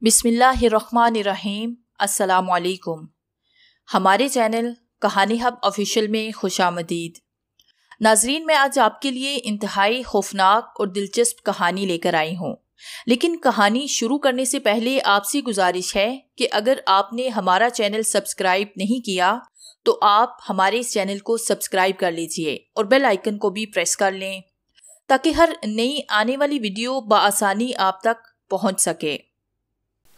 बिस्मिल्लाहिर्रहमानिर्रहीम। अस्सलामुअलैकुम। हमारे चैनल कहानी हब ऑफिशियल में खुशामदीद। नाजरीन, मैं आज आपके लिए इंतहाई खौफनाक और दिलचस्प कहानी लेकर आई हूँ। लेकिन कहानी शुरू करने से पहले आपसे गुजारिश है कि अगर आपने हमारा चैनल सब्सक्राइब नहीं किया तो आप हमारे इस चैनल को सब्सक्राइब कर लीजिए और बेल आइकन को भी प्रेस कर लें ताकि हर नई आने वाली वीडियो बआसानी आप तक पहुँच सके।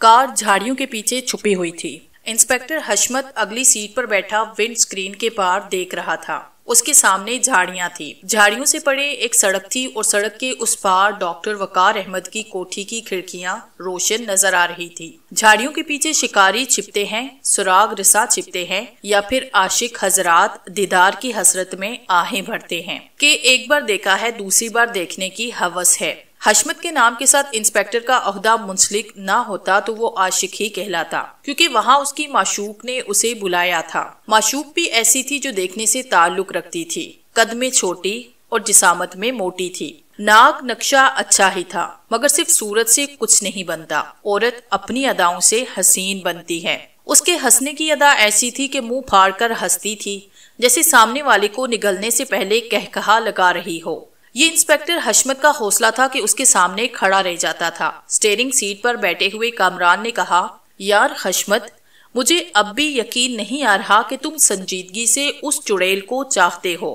कार झाड़ियों के पीछे छुपी हुई थी। इंस्पेक्टर हशमत अगली सीट पर बैठा विंड स्क्रीन के पार देख रहा था। उसके सामने झाड़ियां थी। झाड़ियों से परे एक सड़क थी और सड़क के उस पार डॉक्टर वकार अहमद की कोठी की खिड़कियां रोशन नजर आ रही थी। झाड़ियों के पीछे शिकारी छिपते हैं, सुराग रिसा छिपते हैं या फिर आशिक हजरात दीदार की हसरत में आहें भरते हैं कि एक बार देखा है दूसरी बार देखने की हवस है। हशमत के नाम के साथ इंस्पेक्टर का ओहदा मुंसलिक ना होता तो वो आशिक ही कहलाता, क्योंकि वहाँ उसकी माशूक ने उसे बुलाया था। माशूक भी ऐसी थी जो देखने से ताल्लुक रखती थी। कद में छोटी और जिसामत में मोटी थी। नाक नक्शा अच्छा ही था, मगर सिर्फ सूरत से कुछ नहीं बनता। औरत अपनी अदाओं से हसीन बनती है। उसके हंसने की अदा ऐसी थी कि मुंह फाड़ कर हंसती थी, जैसे सामने वाले को निगलने से पहले कहकहा लगा रही हो। ये इंस्पेक्टर हशमत का हौसला था कि उसके सामने खड़ा रह जाता था। स्टीयरिंग सीट पर बैठे हुए कामरान ने कहा, यार हशमत, मुझे अब भी यकीन नहीं आ रहा कि तुम संजीदगी से उस चुड़ैल को चाहते हो।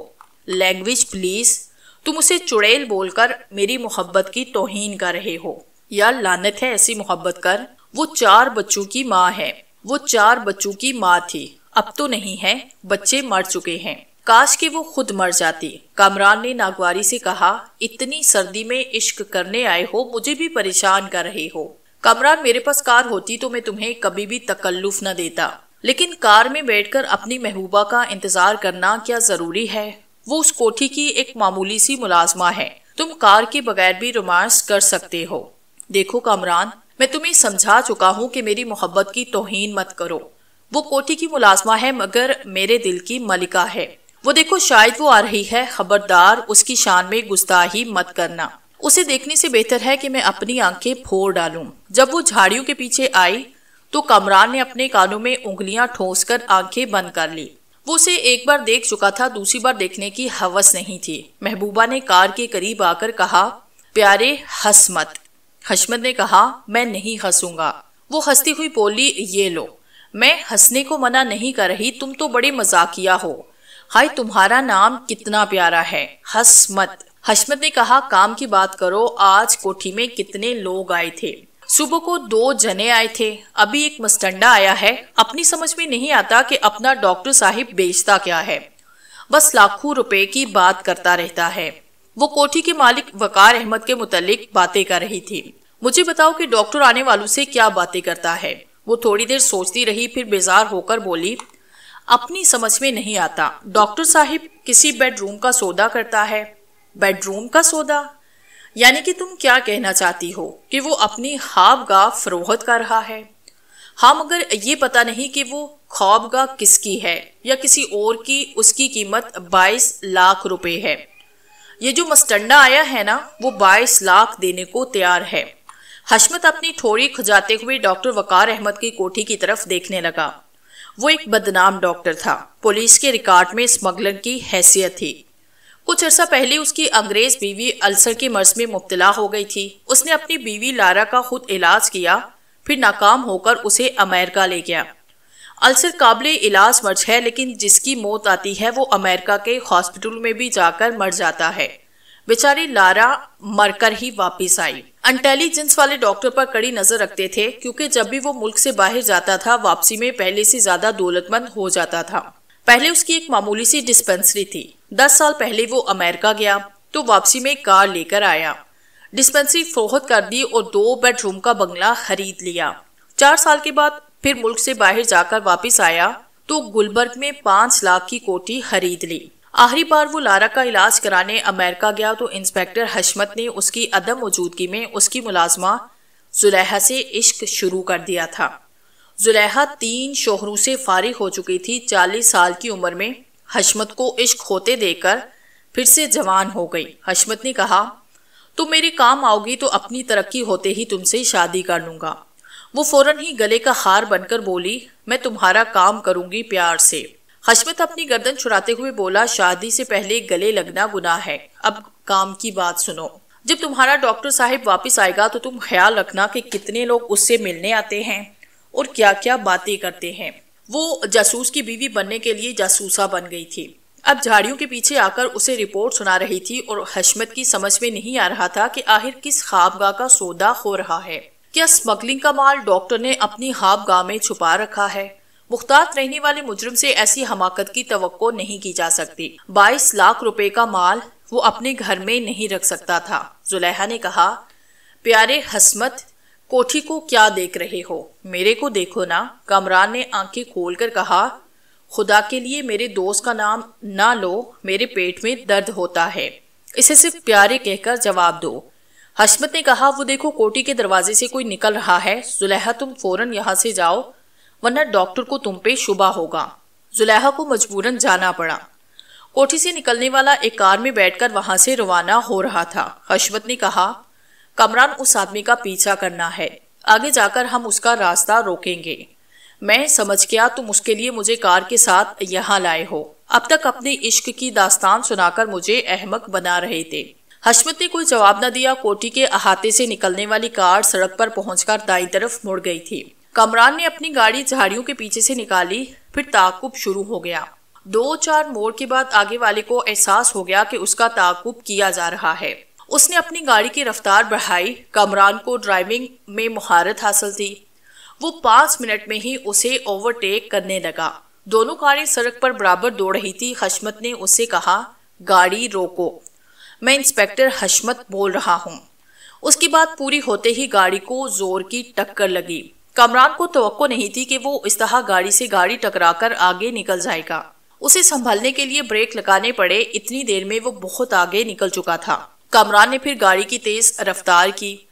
Language please. तुम उसे चुड़ैल बोलकर मेरी मोहब्बत की तौहीन कर रहे हो। यार लानत है ऐसी मोहब्बत कर। वो 4 बच्चों की माँ है। वो 4 बच्चों की माँ थी। अब तो नहीं है, बच्चे मर चुके हैं। काश कि वो खुद मर जाती। कामरान ने नागवारी से कहा, इतनी सर्दी में इश्क करने आए हो, मुझे भी परेशान कर रहे हो। कामरान, मेरे पास कार होती तो मैं तुम्हें कभी भी तकल्लुफ न देता, लेकिन कार में बैठकर अपनी महबूबा का इंतजार करना क्या जरूरी है? वो उस कोठी की एक मामूली सी मुलाजमा है। तुम कार के बगैर भी रोमांस कर सकते हो। देखो कामरान, मैं तुम्हें समझा चुका हूँ कि मेरी मोहब्बत की तौहीन मत करो। वो कोठी की मुलाजमा है मगर मेरे दिल की मलिका है। वो देखो, शायद वो आ रही है। खबरदार, उसकी शान में गुस्ताही मत करना। उसे देखने से बेहतर है कि मैं अपनी आंखें फोड़ डालूं। जब वो झाड़ियों के पीछे आई तो कामरान ने अपने कानों में उंगलियां ठोंसकर आंखें बंद कर ली। वो उसे एक बार देख चुका था, दूसरी बार देखने की हवस नहीं थी। महबूबा ने कार के करीब आकर कहा, प्यारे हंस मत। हशमत ने कहा, मैं नहीं हंसूंगा। वो हंसती हुई बोली, ये लो, मैं हंसने को मना नहीं कर रही, तुम तो बड़े मजाकिया हो। हाय, तुम्हारा नाम कितना प्यारा है, हसमत। हशमत ने कहा, काम की बात करो। आज कोठी में कितने लोग आए थे? सुबह को 2 जने आए थे, अभी एक मस्टंडा आया है। अपनी समझ में नहीं आता कि अपना डॉक्टर साहिब बेचता क्या है। बस लाखों रुपए की बात करता रहता है। वो कोठी के मालिक वकार अहमद के मुतालिक बातें कर रही थी। मुझे बताओ कि डॉक्टर आने वालों से क्या बातें करता है? वो थोड़ी देर सोचती रही, फिर बेजार होकर बोली, अपनी समझ में नहीं आता। डॉक्टर साहिब किसी बेडरूम का सौदा करता है। बेडरूम का सौदा? यानी कि तुम क्या कहना चाहती हो कि वो अपनी ख्वाबगाह फरोख्त कर रहा है? हाँ, मगर ये पता नहीं कि वो ख्वाबगाह किसकी है या किसी और की। उसकी कीमत 22 लाख रुपए है। ये जो मस्टंडा आया है ना, वो 22 लाख देने को तैयार है। हशमत अपनी ठोड़ी खुजाते हुए डॉक्टर वकार अहमद की कोठी की तरफ देखने लगा। वो एक बदनाम डॉक्टर था। पुलिस के रिकॉर्ड में स्मगलर की हैसियत थी। कुछ अर्सा पहले उसकी अंग्रेज बीवी अल्सर के मर्ज में मुब्तला हो गई थी। उसने अपनी बीवी लारा का खुद इलाज किया, फिर नाकाम होकर उसे अमेरिका ले गया। अल्सर काबिल इलाज मर्ज है, लेकिन जिसकी मौत आती है वो अमेरिका के हॉस्पिटल में भी जाकर मर जाता है। बेचारी लारा मरकर ही वापिस आई। इंटेलिजेंस वाले डॉक्टर पर कड़ी नजर रखते थे, क्योंकि जब भी वो मुल्क से बाहर जाता था वापसी में पहले से ज्यादा दौलतमंद हो जाता था। पहले उसकी एक मामूली सी डिस्पेंसरी थी। 10 साल पहले वो अमेरिका गया तो वापसी में कार लेकर आया। डिस्पेंसरी फरोख्त कर दी और 2 बेडरूम का बंगला खरीद लिया। 4 साल के बाद फिर मुल्क से बाहर जाकर वापिस आया तो गुलबर्ग में 5 लाख की कोठी खरीद ली। आखिरी बार वो लारा का इलाज कराने अमेरिका गया तो इंस्पेक्टर हशमत ने उसकी अदम मौजूदगी में उसकी मुलाजमा जुलेहा से इश्क शुरू कर दिया था। जुलेहा 3 शोहरों से फारिग हो चुकी थी। 40 साल की उम्र में हशमत को इश्क होते देखकर फिर से जवान हो गई। हशमत ने कहा, तुम मेरे काम आओगी तो अपनी तरक्की होते ही तुमसे शादी कर लूंगा। वो फौरन ही गले का हार बनकर बोली, मैं तुम्हारा काम करूंगी प्यार से। हशमत अपनी गर्दन छुड़ाते हुए बोला, शादी से पहले गले लगना गुनाह है, अब काम की बात सुनो। जब तुम्हारा डॉक्टर साहिब वापस आएगा तो तुम ख्याल रखना कि कितने लोग उससे मिलने आते हैं और क्या क्या बातें करते हैं। वो जासूस की बीवी बनने के लिए जासूसा बन गई थी, अब झाड़ियों के पीछे आकर उसे रिपोर्ट सुना रही थी और हशमत की समझ में नहीं आ रहा था कि आखिर किस ख्वाबगाह का सौदा हो रहा है। क्या स्मगलिंग का माल डॉक्टर ने अपनी ख्वाबगाह में छुपा रखा है? मुख्तात रहने वाले मुजरिम से ऐसी हमाकत की तवक्को नहीं की जा सकती। 22 लाख रुपए का माल वो अपने घर में नहीं रख सकता था। जुलेहा ने कहा, प्यारे हसमत, कोठी को क्या देख रहे हो, मेरे को देखो ना। कमरान ने आंखें खोलकर कहा, खुदा के लिए मेरे दोस्त का नाम ना लो, मेरे पेट में दर्द होता है, इसे सिर्फ प्यारे कहकर जवाब दो। हशमत ने कहा, वो देखो कोठी के दरवाजे से कोई निकल रहा है। जुलेहा, तुम फौरन यहाँ से जाओ वरना डॉक्टर को तुम पे शुबा होगा। जुलेहा को मजबूरन जाना पड़ा। कोठी से निकलने वाला एक कार में बैठकर वहां से रवाना हो रहा था। हशमत ने कहा, कमरान, उस आदमी का पीछा करना है, आगे जाकर हम उसका रास्ता रोकेंगे। मैं समझ गया तुम उसके लिए मुझे कार के साथ यहाँ लाए हो। अब तक अपने इश्क की दास्तान सुनाकर मुझे अहमक बना रहे थे। हशमत ने कोई जवाब न दिया। कोठी के अहाते से निकलने वाली कार सड़क पर पहुंचकर दाईं तरफ मुड़ गई थी। कमरान ने अपनी गाड़ी झाड़ियों के पीछे से निकाली, फिर ताकुब शुरू हो गया। 2-4 मोड़ के बाद आगे वाले को एहसास हो गया कि उसका ताकुब किया जा रहा है। उसने अपनी गाड़ी की रफ्तार बढ़ाई। कमरान को ड्राइविंग में महारत हासिल थी। वो 5 मिनट में ही उसे ओवरटेक करने लगा। दोनों कारें सड़क पर बराबर दौड़ रही थी। हशमत ने उससे कहा, गाड़ी रोको, मैं इंस्पेक्टर हशमत बोल रहा हूँ। उसकी बात पूरी होते ही गाड़ी को जोर की टक्कर लगी। कमरान को तवक्को नहीं थी कि वो इस तरह गाड़ी से गाड़ी टकराकर आगे निकल जाएगा। उसे संभलने के लिए ब्रेक लगाने पड़े। इतनी देर में वो बहुत आगे निकल चुका था। कमरान ने फिर गाड़ी की तेज रफ्तार की।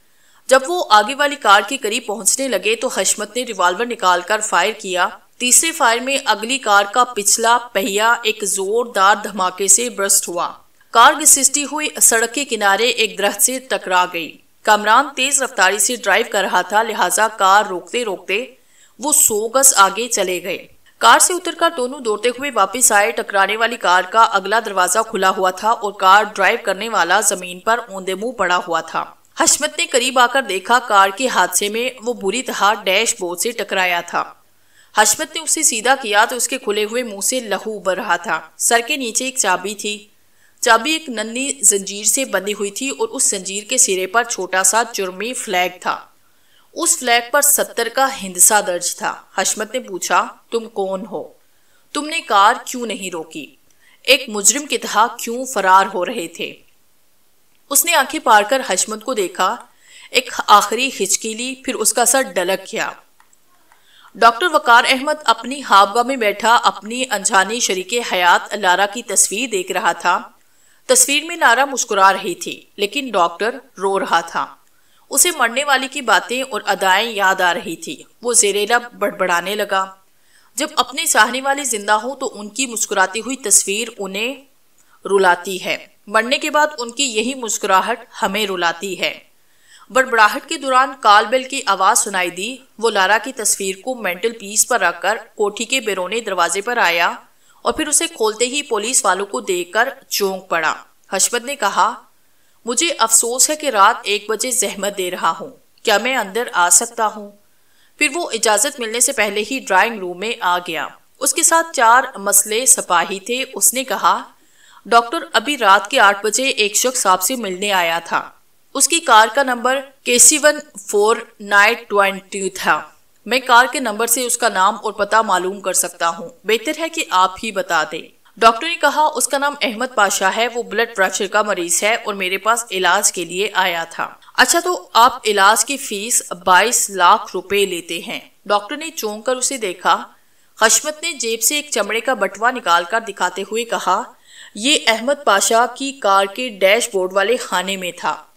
जब वो आगे वाली कार के करीब पहुंचने लगे तो हशमत ने रिवॉल्वर निकालकर फायर किया। तीसरे फायर में अगली कार का पिछला पहिया एक जोरदार धमाके से बर्स्ट हुआ। कार घिसटी हुई सड़क के किनारे एक दरख्त से टकरा गई। कमरान तेज रफ्तारी से ड्राइव कर रहा था, लिहाजा कार रोकते रोकते वो 100 गज आगे चले गए। कार से उतरकर दोनों दौड़ते हुए वापस आए। टकराने वाली कार का अगला दरवाजा खुला हुआ था और कार ड्राइव करने वाला जमीन पर औंधे मुंह पड़ा हुआ था। हशमत ने करीब आकर देखा, कार के हादसे में वो बुरी तरह डैशबोर्ड से टकराया था। हशमत ने उसे सीधा किया तो उसके खुले हुए मुंह से लहू उबर रहा था। सर के नीचे एक चाबी थी। चाबी एक नन्ही जंजीर से बंधी हुई थी और उस जंजीर के सिरे पर छोटा सा जुर्मी फ्लैग था। उस फ्लैग पर 70 का हिंदसा दर्ज था। हशमत ने पूछा, तुम कौन हो? तुमने कार क्यों नहीं रोकी? एक मुजरिम की तरह क्यों फरार हो रहे थे? उसने आंखें पार कर हशमत को देखा। एक आखिरी हिचकी ली, फिर उसका सर डलक गया। डॉक्टर वकार अहमद अपनी ख्वाबगाह में बैठा अपनी अनजानी शरीके हयात लारा की तस्वीर देख रहा था। तस्वीर में लारा मुस्कुरा रही थी, लेकिन डॉक्टर रो रहा था। उसे मरने वाली की बातें और अदाएं याद आ रही थी। वो ज़ेरे-लब बड़बड़ाने लगा, जब अपने चाहने वाले जिंदा हो तो उनकी मुस्कुराती हुई तस्वीर उन्हें रुलाती है, मरने के बाद उनकी यही मुस्कुराहट हमें रुलाती है। बड़बड़ाहट के दौरान कॉल बेल की आवाज सुनाई दी। वो लारा की तस्वीर को मेंटल पीस पर रखकर कोठी के बैरूनी दरवाजे पर आया और फिर उसे खोलते ही पुलिस वालों को देखकर चौंक पड़ा। हशमत ने कहा, मुझे अफसोस है कि रात 1 बजे जहमत दे रहा हूँ, क्या मैं अंदर आ सकता हूँ? फिर वो इजाजत मिलने से पहले ही ड्राइंग रूम में आ गया। उसके साथ 4 मसले सिपाही थे। उसने कहा, डॉक्टर, अभी रात के 8 बजे एक शख्स आपसे मिलने आया था। उसकी कार का नंबर KC1492 था। मैं कार के नंबर से उसका नाम और पता मालूम कर सकता हूँ। बेहतर है कि आप ही बता दें। डॉक्टर ने कहा, उसका नाम अहमद पाशा है, वो ब्लड प्रेशर का मरीज है और मेरे पास इलाज के लिए आया था। अच्छा, तो आप इलाज की फीस 22 लाख रुपए लेते हैं? डॉक्टर ने चौंक कर उसे देखा। हशमत ने जेब से एक चमड़े का बटवा निकालकर दिखाते हुए कहा, ये अहमद पाशा की कार के डैशबोर्ड वाले खाने में था।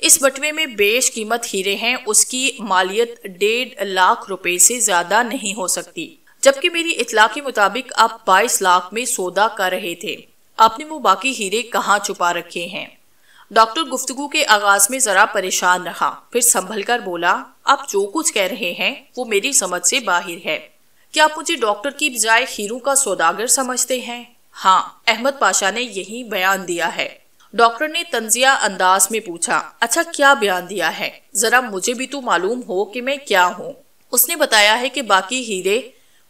इस बटवे में बेश कीमत हीरे हैं। उसकी मालियत 1.5 लाख रुपए से ज्यादा नहीं हो सकती, जबकि मेरी इत्तला के मुताबिक आप 22 लाख में सौदा कर रहे थे। आपने वो बाकी हीरे कहाँ छुपा रखे हैं? डॉक्टर गुफ्तगू के आगाज में जरा परेशान रहा, फिर संभल कर बोला, आप जो कुछ कह रहे हैं वो मेरी समझ से बाहर है। क्या आप मुझे डॉक्टर की बजाय हीरो का सौदागर समझते हैं? हाँ, अहमद पाशा ने यही बयान दिया है। डॉक्टर ने तंजिया अंदाज में पूछा, अच्छा क्या बयान दिया है? जरा मुझे भी तो मालूम हो कि मैं क्या हूँ। उसने बताया है कि बाकी हीरे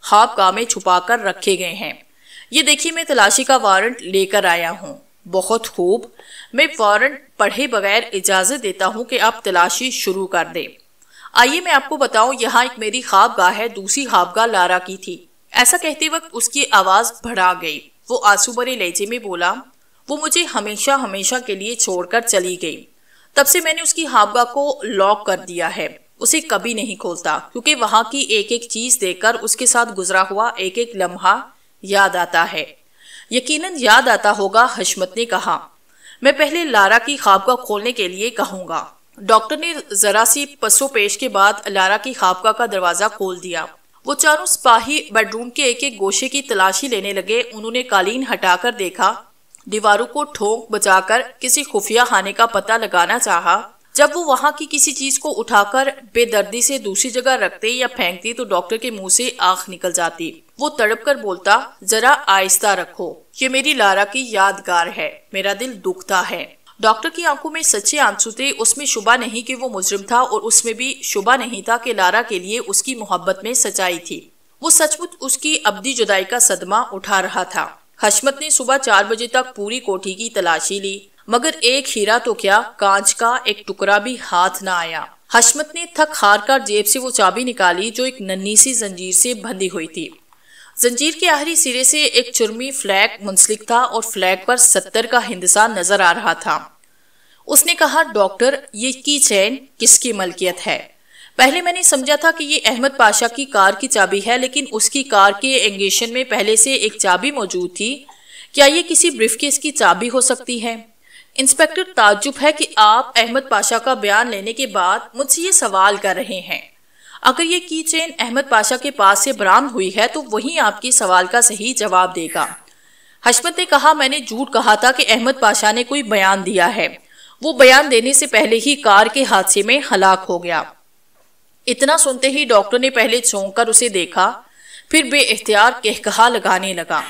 ख्वाबगाह में छुपा कर रखे गए हैं। ये देखिए, मैं तलाशी का वारंट लेकर आया हूँ। बहुत खूब, मैं वारंट पढ़े बगैर इजाजत देता हूँ कि आप तलाशी शुरू कर दें। आइए मैं आपको बताऊं, यहाँ एक मेरी ख्वाबगाह है, दूसरी ख्वाबगाह लारा की थी। ऐसा कहते वक्त उसकी आवाज भड़ा गई। वो आंसू भरे लहजे में बोला, वो मुझे हमेशा हमेशा के लिए छोड़कर चली गई। तब से मैंने उसकी ख्वाबगाह को लॉक कर दिया है, उसे कभी नहीं खोलता, क्योंकि वहां की एक एक चीज देखकर उसके साथ गुजरा हुआ एक एक लम्हा याद आता है। यकीनन याद आता होगा, हशमत ने कहा। मैं पहले लारा की ख्वाबगाह खोलने के लिए कहूंगा। डॉक्टर ने जरा सी पसोपेश के बाद लारा की ख्वाबगाह का दरवाजा खोल दिया। वो चारों सिपाही बेडरूम के एक एक गोशे की तलाशी लेने लगे। उन्होंने कालीन हटाकर देखा, दीवारों को ठोंक बजाकर किसी खुफिया खाने का पता लगाना चाहा। जब वो वहां की किसी चीज को उठाकर बेदर्दी से दूसरी जगह रखते या फेंकती तो डॉक्टर के मुंह से आंख निकल जाती। वो तड़प कर बोलता, जरा आहिस्ता रखो, ये मेरी लारा की यादगार है, मेरा दिल दुखता है। डॉक्टर की आंखों में सच्चे आंसू थे। उसमें शुबा नहीं कि वो मुजरिम था, और उसमें भी शुबा नहीं था कि लारा के लिए उसकी मोहब्बत में सच्चाई थी। वो सचमुच उसकी अब्दी जुदाई का सदमा उठा रहा था। हशमत ने सुबह 4 बजे तक पूरी कोठी की तलाशी ली, मगर एक हीरा तो क्या, कांच का एक टुकड़ा भी हाथ न आया। हशमत ने थक हार कर जेब से वो चाबी निकाली जो एक नन्ही सी जंजीर से बंधी हुई थी। जंजीर के आखिरी सिरे से एक चुरमी फ्लैग मुंसलिक था और फ्लैग पर 70 का हिंदुस्तान नजर आ रहा था। उसने कहा, डॉक्टर, ये की चैन किसकी मलकियत है? पहले मैंने समझा था कि ये अहमद पाशा की कार की चाबी है, लेकिन उसकी कार के एंगेशन में पहले से एक चाबी मौजूद थी। क्या ये किसी ब्रीफकेस की चाबी हो सकती है? इंस्पेक्टर, ताज्जुब है कि आप अहमद पाशा का बयान लेने के बाद मुझसे ये सवाल कर रहे हैं। अगर ये की चेन अहमद पाशा के पास से बरामद हुई है तो वही आपके सवाल का सही जवाब देगा। हशमत ने कहा, मैंने झूठ कहा था कि अहमद पाशा ने कोई बयान दिया है। वो बयान देने से पहले ही कार के हादसे में हलाक हो गया। इतना सुनते ही डॉक्टर ने पहले चौंक कर उसे देखा, फिर बेइख्तियार कहकहा लगाने लगा।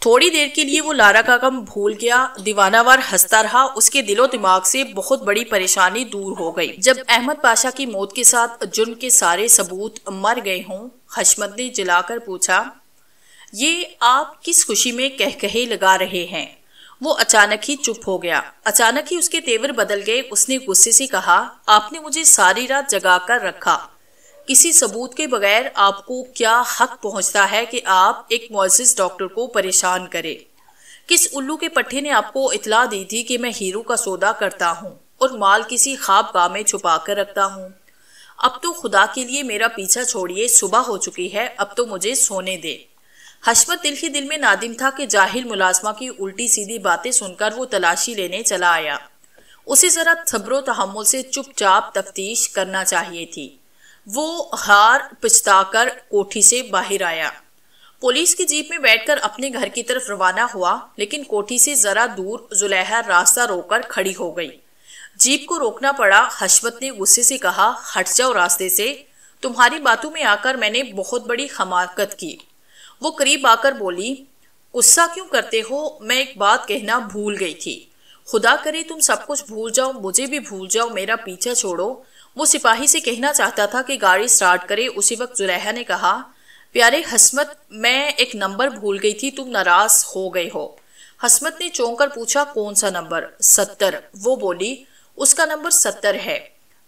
थोड़ी देर के लिए वो लारा का गम भूल गया, दीवानावार हंसता रहा। उसके दिलो दिमाग से बहुत बड़ी परेशानी दूर हो गई। जब अहमद पाशा की मौत के साथ जुर्म के सारे सबूत मर गए हों, हशमत ने जिलाकर पूछा, ये आप किस खुशी में कहकहे लगा रहे हैं? वो अचानक ही चुप हो गया। अचानक ही उसके तेवर बदल गए। उसने गुस्से से कहा, आपने मुझे सारी रात जगा कर रखा। किसी सबूत के बगैर आपको क्या हक पहुंचता है कि आप एक मुअज़्ज़िज़ डॉक्टर को परेशान करें? किस उल्लू के पट्टे ने आपको इतला दी थी कि मैं हीरो का सौदा करता हूं और माल किसी ख्वाबगाह में छुपा कर रखता हूं? अब तो खुदा के लिए मेरा पीछा छोड़िए, सुबह हो चुकी है, अब तो मुझे सोने दे। हशमत दिल ही दिल में नादिम था कि जाहिल मुलाजमा की उल्टी सीधी बातें सुनकर वो तलाशी लेने चला आया। उसे जरा सब्रो तहम्मुल से चुपचाप तफ्तीश करना चाहिए थी। वो हार पछताकर कोठी से बाहर आया। पुलिस की जीप में बैठकर अपने घर की तरफ रवाना हुआ, लेकिन कोठी से जरा दूर जुलेहा रास्ता रोककर खड़ी हो गई। जीप को रोकना पड़ा। हशमत ने गुस्से से कहा, हट जाओ रास्ते से, तुम्हारी बातों में आकर मैंने बहुत बड़ी खमाकत की। वो करीब आकर बोली, गुस्सा क्यों करते हो? मैं एक बात कहना भूल गई थी। खुदा करे तुम सब कुछ भूल जाओ, मुझे भी भूल जाओ, मेरा पीछा छोड़ो। वो सिपाही से कहना चाहता था कि गाड़ी स्टार्ट करे। उसी वक्त जुलेहा ने कहा, प्यारे हसमत, मैं एक नंबर भूल गई थी, तुम नाराज हो गए हो। हसमत ने चौंक कर पूछा, कौन सा नंबर? 70। वो बोली, उसका नंबर 70 है।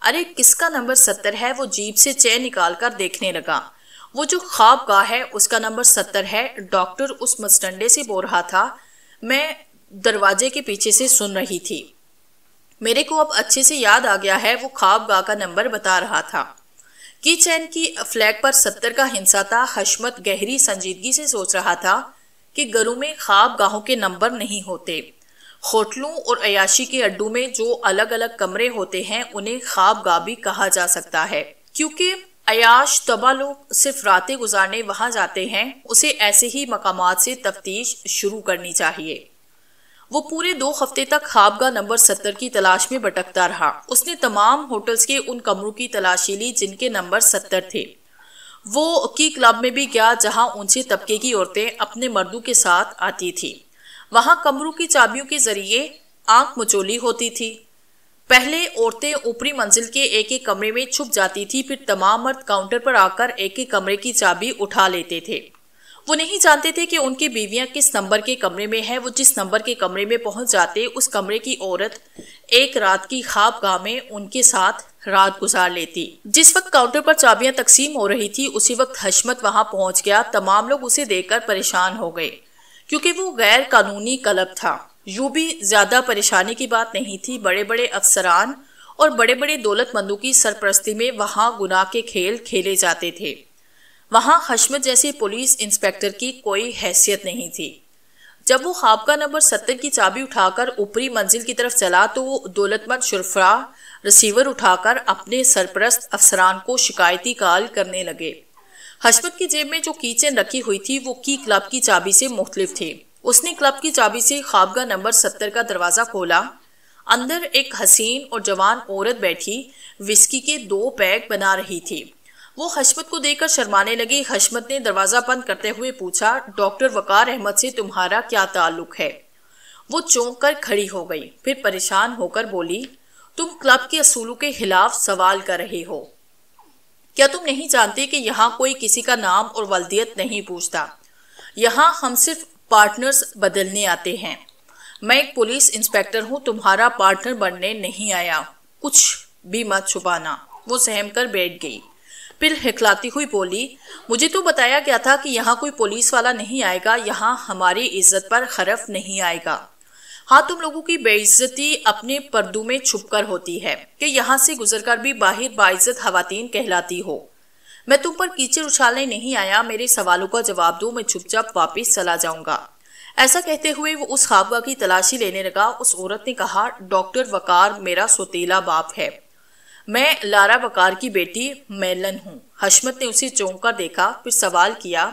अरे किसका नंबर 70 है? वो जीप से चैन निकाल कर देखने लगा। वो जो ख्वाबगाह है उसका नंबर 70 है। डॉक्टर उस मस्टंडे से बोल रहा था, मैं दरवाजे के पीछे से सुन रही थी। मेरे को अब अच्छे से याद आ गया है, वो ख्वाबगाह का नंबर बता रहा था। की चैन की फ्लैग पर 70 का हिंसा था। हशमत गहरी संजीदगी से सोच रहा था कि घरों में ख्वाबगाहों के नंबर नहीं होते। होटलों और अयाशी के अड्डों में जो अलग अलग कमरे होते हैं उन्हें ख्वाबगाह भी कहा जा सकता है, क्योंकि अयाश तबा लोग सिर्फ रातें गुजारने वहां जाते हैं। उसे ऐसे ही मकामात से तफ्तीश शुरू करनी चाहिए। वो पूरे 2 हफ्ते तक ख्वाबगाह नंबर 70 की तलाश में भटकता रहा। उसने तमाम होटल्स के उन कमरों की तलाशी ली जिनके नंबर 70 थे। वो की क्लब में भी गया जहां ऊंचे तबके की औरतें अपने मर्दों के साथ आती थी। वहां कमरों की चाबियों के जरिए आंख मचोली होती थी। पहले औरतें ऊपरी मंजिल के एक एक कमरे में छुप जाती थी, फिर तमाम मर्द काउंटर पर आकर एक एक कमरे की चाबी उठा लेते थे। वो नहीं जानते थे कि उनकी बीवियां किस नंबर के कमरे में है। वो जिस नंबर के कमरे में पहुंच जाते, उस कमरे की औरत एक रात की ख्वाबगाह में उनके साथ रात गुजार लेती। जिस वक्त काउंटर पर चाबियां तकसीम हो रही थी, उसी वक्त हशमत वहां पहुंच गया। तमाम लोग उसे देखकर परेशान हो गए क्योंकि वो गैर कानूनी क्लब था। यूं भी ज्यादा परेशानी की बात नहीं थी। बड़े बड़े अफसरान और बड़े बड़े दौलतमंदों की सरपरस्ती में वहां गुनाह के खेल खेले जाते थे। वहां हशमत जैसे पुलिस इंस्पेक्टर की कोई हैसियत नहीं थी। जब वो ख्वाबगाह नंबर 70 की चाबी उठाकर ऊपरी मंजिल की तरफ चला तो वो दौलतमंद शुरफरा रिसीवर उठाकर अपने सरपरस्त अफसरान को शिकायती कॉल करने लगे। हशमत की जेब में जो की चेन रखी हुई थी वो की क्लब की चाबी से मुख्तलिफ थी। उसने क्लब की चाबी से ख्वाबगाह नंबर 70 का दरवाजा खोला। अंदर एक हसीन और जवान औरत बैठी विस्की के 2 पैक बना रही थी। वो हशमत को देखकर शर्माने लगी। हशमत ने दरवाजा बंद करते हुए पूछा, डॉक्टर वकार अहमद से तुम्हारा क्या ताल्लुक है? वो चौंक कर खड़ी हो गई, फिर परेशान होकर बोली, तुम क्लब के असूलों के खिलाफ सवाल कर रहे हो। क्या तुम नहीं जानते कि यहाँ कोई किसी का नाम और वल्दियत नहीं पूछता? यहाँ हम सिर्फ पार्टनर्स बदलने आते हैं। मैं एक पुलिस इंस्पेक्टर हूँ, तुम्हारा पार्टनर बनने नहीं आया। कुछ भी मत छुपाना। वो सहम कर बैठ गई, फिर हिकलाती हुई बोली, मुझे तो बताया गया था कि यहाँ कोई पुलिस वाला नहीं आएगा। यहाँ हमारी इज्जत पर खरफ नहीं आएगा। हाँ, तुम लोगों की बेइज्जती अपने पर्दों में छुपकर होती है कि यहाँ से गुजरकर भी बाहर बाइज्जत खवातीन कहलाती हो। मैं तुम पर कीचड़ उछालने नहीं आया। मेरे सवालों का जवाब दो, मैं चुपचाप वापस चला जाऊंगा। ऐसा कहते हुए वो उस ख्वाबगाह की तलाशी लेने लगा। उस औरत ने कहा, डॉक्टर वकार मेरा सौतेला बाप है। मैं लारा वकार की बेटी मेलन हूँ। हशमत ने उसे चौंक कर देखा, फिर सवाल किया,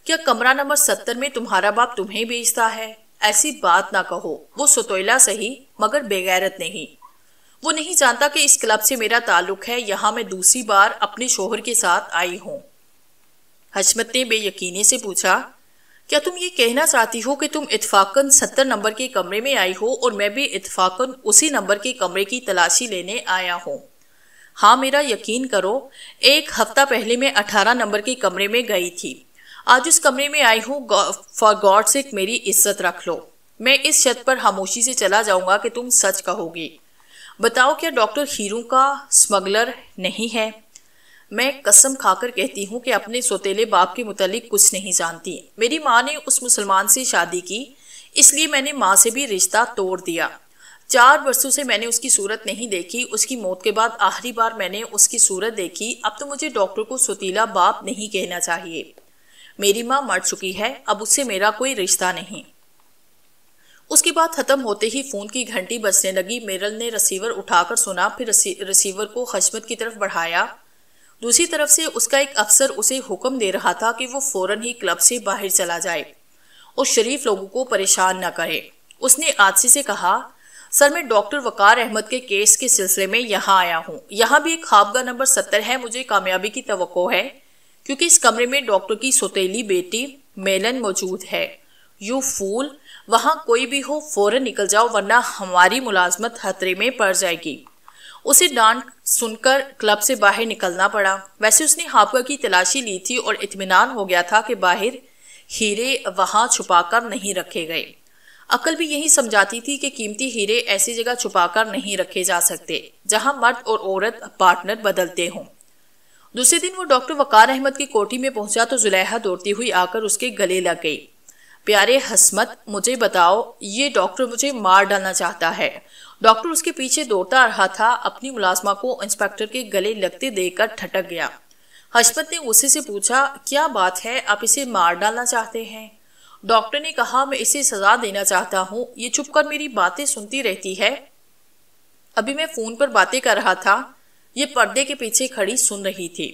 क्या कमरा नंबर 70 में तुम्हारा बाप तुम्हें बेचता है? ऐसी बात ना कहो। वो सौतेला सही मगर बेगैरत नहीं। वो नहीं जानता कि इस क्लब से मेरा ताल्लुक है। यहाँ मैं दूसरी बार अपने शोहर के साथ आई हूँ। हशमत ने बेयकीनी से पूछा, क्या तुम ये कहना चाहती हो कि तुम इत्फाकन 70 नंबर के कमरे में आई हो और मैं भी इत्फाकन उसी नंबर के कमरे की तलाशी लेने आया हूँ? हाँ, मेरा यकीन करो, 1 हफ्ता पहले मैं 18 नंबर के कमरे में गई थी। आज उस कमरे में आई हूँ। फॉर गॉड सेक मेरी इज्जत रख लो। मैं इस शर्त पर खामोशी से चला जाऊंगा कि तुम सच कहोगी। बताओ, क्या डॉक्टर हीरू का स्मगलर नहीं है? मैं कसम खाकर कहती हूँ कि अपने सौतेले बाप के मुतालिक कुछ नहीं जानती। मेरी माँ ने उस मुसलमान से शादी की, इसलिए मैंने माँ से भी रिश्ता तोड़ दिया। 4 वर्षों से मैंने उसकी सूरत नहीं देखी। उसकी मौत के बाद आखिरी बार मैंने उसकी सूरत देखी। अब तो मुझे डॉक्टर को सौतीला बाप नहीं कहना चाहिए। मेरी माँ मर चुकी है, अब उससे मेरा कोई रिश्ता नहीं। उसकी बात खत्म होते ही फोन की घंटी बजने लगी। मेरल ने रिसीवर उठाकर सुना, फिर रिसीवर को हशमत की तरफ बढ़ाया। दूसरी तरफ से उसका एक अफसर उसे हुक्म दे रहा था कि वो फौरन ही क्लब से बाहर चला जाए और शरीफ लोगों को परेशान न करे। उसने आदसी से कहा, सर, मैं डॉक्टर वकार अहमद के केस के सिलसिले में यहाँ आया हूँ। यहाँ भी एक ख्वाबगाह नंबर 70 है। मुझे कामयाबी की तवक्को है क्योंकि इस कमरे में डॉक्टर की सौतेली बेटी मेलन मौजूद है। यू फूल, वहाँ कोई भी हो फौरन निकल जाओ वरना हमारी मुलाजमत खतरे में पड़ जाएगी। उसे डांट सुनकर क्लब से बाहर निकलना पड़ा। वैसे उसने ख्वाबगाह की तलाशी ली थी और इत्मीनान हो गया था कि बाहर हीरे वहाँ छुपाकर नहीं रखे गए। अकल भी यही समझाती थी कि कीमती हीरे ऐसी जगह छुपाकर नहीं रखे जा सकते जहां मर्द और औरत पार्टनर बदलते हों। दूसरे दिन वो डॉक्टर वकार अहमद की कोठी में पहुंचा तो जुलेहा दौड़ती हुई आकर उसके गले लग गई। प्यारे हसमत, मुझे बताओ, ये डॉक्टर मुझे मार डालना चाहता है। डॉक्टर उसके पीछे दौड़ता रहा था। अपनी मुलाजमा को इंस्पेक्टर के गले लगते देखकर ठटक गया। हसमत ने गुस्से से पूछा, क्या बात है, आप इसे मार डालना चाहते हैं? डॉक्टर ने कहा, मैं इसे सजा देना चाहता हूँ। ये चुपकर मेरी बातें सुनती रहती है। अभी मैं फोन पर बातें कर रहा था, ये पर्दे के पीछे खड़ी सुन रही थी।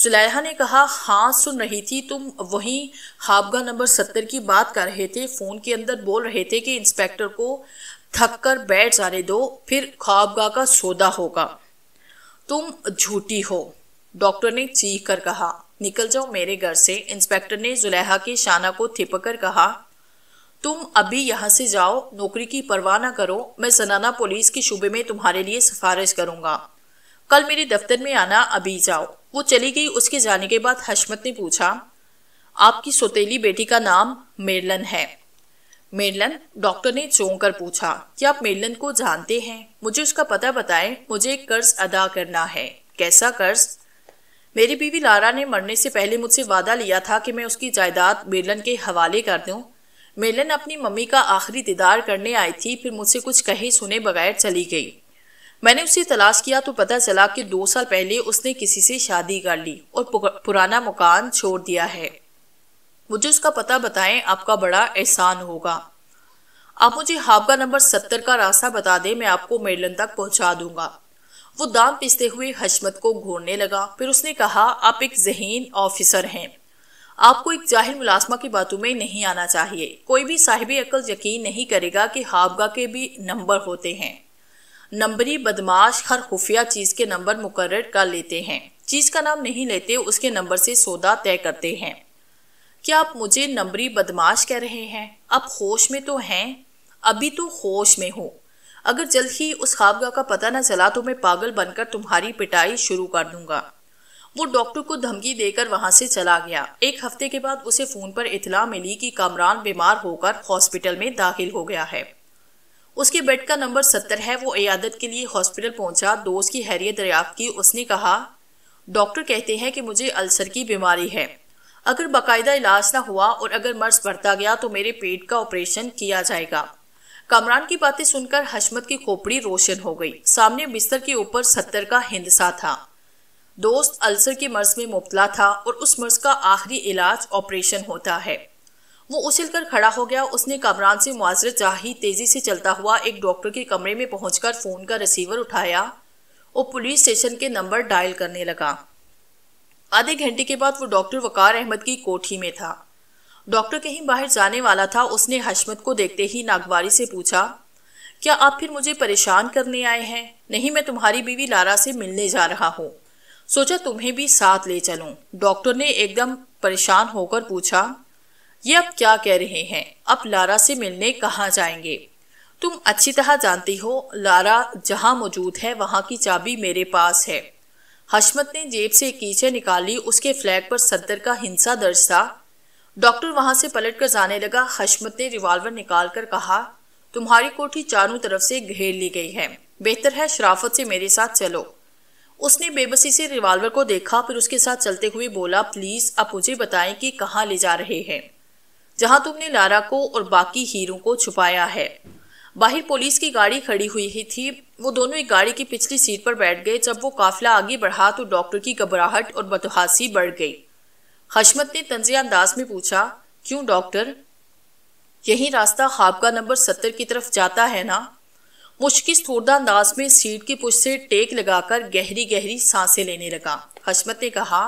जुलेहा ने कहा, हाँ सुन रही थी। तुम वहीं हाबगा नंबर 70 की बात कर रहे थे। फोन के अंदर बोल रहे थे कि इंस्पेक्टर को थक कर बैठ जाने दो, फिर हाबगा का सौदा होगा। तुम झूठी हो, डॉक्टर ने चीख कर कहा। निकल जाओ मेरे घर से, इंस्पेक्टर ने जुलेहा के शाना को थिपक कर कहा। तुम अभी यहाँ से जाओ, नौकरी की परवाह न करो। मैं जनाना पुलिस के शूबे में तुम्हारे लिए सिफारिश करूंगा। कल मेरे दफ्तर में आना, अभी जाओ। वो चली गई। उसके जाने के बाद हशमत ने पूछा, आपकी सौतेली बेटी का नाम मेरलन है? मेरलन? डॉक्टर ने चौंक कर पूछा। क्या आप मेरलन को जानते हैं? मुझे उसका पता बताएं, मुझे एक कर्ज अदा करना है। कैसा कर्ज? मेरी बीवी लारा ने मरने से पहले मुझसे वादा लिया था कि मैं उसकी जायदाद मेरलन के हवाले कर दूं। मेरलन अपनी मम्मी का आखिरी दीदार करने आई थी, फिर मुझसे कुछ कहे सुने बगैर चली गई। मैंने उसे तलाश किया तो पता चला कि 2 साल पहले उसने किसी से शादी कर ली और पुराना मकान छोड़ दिया है। मुझे उसका पता बताएं, आपका बड़ा एहसान होगा। आप मुझे हाबगा नंबर 70 का रास्ता बता दें, मैं आपको मेरलन तक पहुंचा दूंगा। वो दांत पिसते हुए हशमत को घूरने लगा। फिर उसने कहा, आप एक ज़हीन ऑफिसर हैं, आपको एक जाहिल मुलाजमा की बातों में नहीं आना चाहिए। कोई भी साहिब अक्ल यकीन नहीं करेगा कि हाबगा के भी नंबर होते हैं। नंबरी बदमाश हर खुफिया चीज के नंबर मुकर्रर कर लेते हैं। चीज का नाम नहीं लेते, उसके नंबर से सौदा तय करते हैं। क्या आप मुझे नंबरी बदमाश कह रहे हैं? आप होश में तो हैं? अभी तो होश में हूँ। अगर जल्द ही उस खाबगा का पता न चला तो मैं पागल बनकर तुम्हारी पिटाई शुरू कर दूंगा। वो डॉक्टर को धमकी देकर वहां से चला गया। 1 हफ्ते के बाद उसे फोन पर इतला मिली कि कामरान बीमार होकर हॉस्पिटल में दाखिल हो गया है। उसके बेड का नंबर 70 है। वो इयादत के लिए हॉस्पिटल पहुंचा। दोस्त की हैरियत दरियाफ्त की। उसने कहा, डॉक्टर कहते हैं कि मुझे अल्सर की बीमारी है। अगर बाकायदा इलाज ना हुआ और अगर मर्ज बढ़ता गया तो मेरे पेट का ऑपरेशन किया जाएगा। कामरान की बातें सुनकर हशमत की खोपड़ी रोशन हो गई। सामने बिस्तर के ऊपर 70 का हिंदसा था। दोस्त अल्सर के मर्ज में मुब्तला था और उस मर्ज का आखिरी इलाज ऑपरेशन होता है। वो उछलकर खड़ा हो गया। उसने कामरान से मुआजरत चाही। तेजी से चलता हुआ एक डॉक्टर के कमरे में पहुंचकर फोन का रिसीवर उठाया और पुलिस स्टेशन के नंबर डायल करने लगा। आधे घंटे के बाद वो डॉक्टर वकार अहमद की कोठी में था। डॉक्टर कहीं बाहर जाने वाला था। उसने हशमत को देखते ही नागवारी से पूछा, क्या आप फिर मुझे परेशान करने आए हैं? नहीं, मैं तुम्हारी बीवी लारा से मिलने जा रहा हूँ, सोचा तुम्हें भी साथ ले चलूं। डॉक्टर ने एकदम परेशान होकर पूछा, ये आप क्या कह रहे हैं? अब लारा से मिलने कहाँ जाएंगे? तुम अच्छी तरह जानती हो, लारा जहाँ मौजूद है वहाँ की चाबी मेरे पास है। हशमत ने जेब से कीचड़ निकाली। उसके फ्लैग पर 70 का हिंसा दर्ज था। डॉक्टर वहां से पलट कर जाने लगा। हशमत ने रिवॉल्वर निकालकर कहा, तुम्हारी कोठी चारों तरफ से घेर ली गई है, बेहतर है शराफत से मेरे साथ चलो। उसने बेबसी से रिवॉल्वर को देखा, फिर उसके साथ चलते हुए बोला, प्लीज आप मुझे बताएं कि कहाँ ले जा रहे हैं, जहां तुमने लारा को और बाकी हीरों को छुपाया है। बाहर पुलिस की गाड़ी खड़ी हुई ही थी। वो दोनों एक गाड़ी की पिछली सीट पर बैठ गए। जब वो काफिला आगे बढ़ा तो डॉक्टर की घबराहट और बदहासी बढ़ गई। हशमत ने तंजिया अंदाज में पूछा, क्यों डॉक्टर? यही रास्ता हाबगा नंबर 70 की तरफ जाता है ना? मुश्किल थोड़ा अंदाज में सीट की पुश से टेक लगाकर गहरी गहरी सांसें लेने लगा। हशमत ने कहा,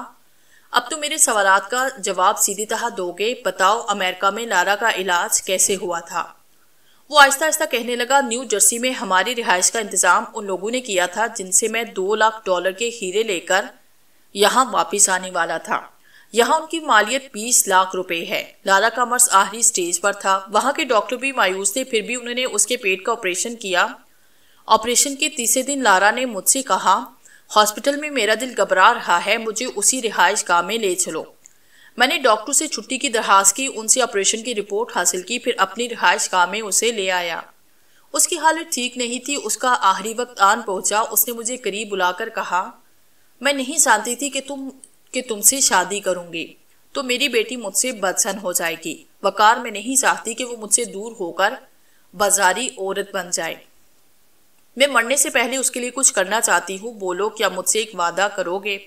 अब तो मेरे सवालात का जवाब सीधी तरह दोगे। बताओ, अमेरिका में लारा का इलाज कैसे हुआ था? वो आहिस्ता आहिस्ता कहने लगा, न्यू जर्सी में हमारी रिहाइश का इंतजाम उन लोगों ने किया था जिनसे मैं $2 लाख के हीरे लेकर यहाँ वापिस आने वाला था। यहाँ उनकी मालियत 20 लाख रुपए है। लारा का मर्ज आखिरी स्टेज पर था। वहां के डॉक्टर भी मायूस थे, फिर भी उन्होंने उसके पेट का ऑपरेशन किया। ऑपरेशन के तीसरे दिन लारा ने मुझसे कहा, हॉस्पिटल में मेरा दिल घबरा रहा है, मुझे उसी रिहाइश गाह में ले चलो। मैंने डॉक्टर से छुट्टी की दरखास्त की, उनसे ऑपरेशन की रिपोर्ट हासिल की, फिर अपनी रिहाइश गाह में उसे ले आया। उसकी हालत ठीक नहीं थी। उसका आखिरी वक्त आन पहुंचा। उसने मुझे करीब बुलाकर कहा, मैं नहीं जानती थी कि तुमसे शादी करूंगी तो मेरी बेटी मुझसे बदसन हो जाएगी। वकार, मैं नहीं चाहती कि वो मुझसे दूर होकर बाजारी औरत बन जाए। मैं मरने से पहले उसके लिए कुछ करना चाहती हूँ। बोलो, क्या मुझसे एक वादा करोगे?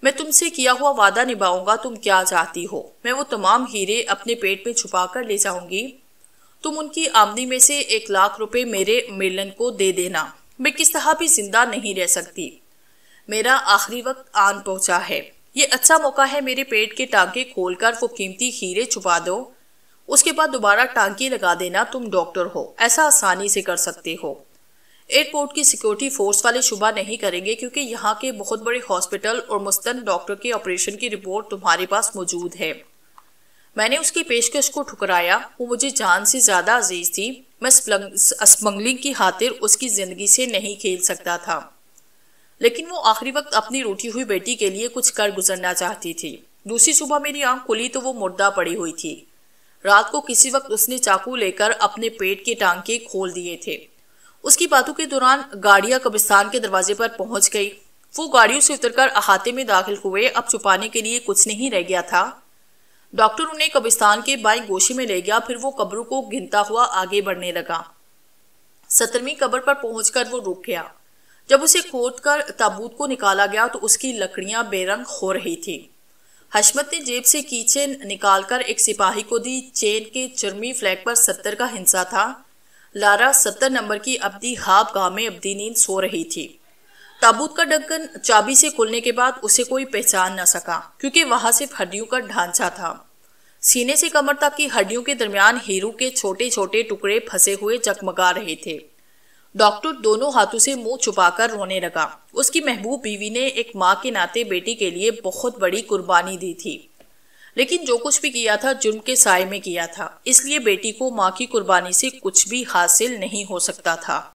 मैं तुमसे किया हुआ वादा निभाऊंगा। तुम क्या चाहती हो? मैं वो तमाम हीरे अपने पेट में छुपा कर ले जाऊंगी। तुम उनकी आमदनी में से 1 लाख रुपए मेरे मेरलन को दे देना। मैं किस तरह भी जिंदा नहीं रह सकती। मेरा आखिरी वक्त आन पहुंचा है। ये अच्छा मौका है, मेरे पेट के टांके खोलकर वो कीमती हीरे छुपा दो, उसके बाद दोबारा टांके लगा देना, तुम डॉक्टर हो, ऐसा आसानी से कर सकते हो। एयरपोर्ट की सिक्योरिटी फोर्स वाले शुबा नहीं करेंगे क्योंकि यहाँ के बहुत बड़े हॉस्पिटल और मुस्तन डॉक्टर के ऑपरेशन की रिपोर्ट तुम्हारे पास मौजूद है। मैंने उसकी पेशकश को ठुकराया। वो मुझे जान से ज्यादा अजीज थी। मैं स्मगलिंग की खातिर उसकी जिंदगी से नहीं खेल सकता था, लेकिन वो आखिरी वक्त अपनी रूठी हुई बेटी के लिए कुछ कर गुजरना चाहती थी। दूसरी सुबह मेरी आंख खुली तो वो मुर्दा पड़ी हुई थी। रात को किसी वक्त उसने चाकू लेकर अपने पेट के टांके खोल दिए थे। उसकी बातों के दौरान गाड़ियां कब्रिस्तान के दरवाजे पर पहुंच गई। वो गाड़ियों से उतरकर अहाते में दाखिल हुए। अब छुपाने के लिए कुछ नहीं रह गया था। डॉक्टर उन्हें कब्रिस्तान के बाएं गोशे में ले गया। फिर वो कब्रों को गिनता हुआ आगे बढ़ने लगा। 17वीं कब्र पर पहुंचकर वो रुक गया। जब उसे खोदकर ताबूत को निकाला गया तो उसकी लकड़ियां बेरंग हो रही थी। हशमत ने जेब से कीचेन निकालकर एक सिपाही को दी। चेन के चरमी फ्लैग पर 70 का हिंसा था। लारा 70 नंबर की अब्दी हाब गाह में अब्दी नींद सो रही थी। ताबूत का ढक्कन चाबी से खुलने के बाद उसे कोई पहचान न सका क्योंकि वहां सिर्फ हड्डियों का ढांचा था। सीने से कमर तक की हड्डियों के दरमियान हीरू के छोटे छोटे टुकड़े फंसे हुए जगमगा रहे थे। डॉक्टर दोनों हाथों से मुंह छुपाकर रोने लगा। उसकी महबूब बीवी ने एक माँ के नाते बेटी के लिए बहुत बड़ी कुर्बानी दी थी, लेकिन जो कुछ भी किया था जुर्म के साए में किया था, इसलिए बेटी को माँ की कुर्बानी से कुछ भी हासिल नहीं हो सकता था।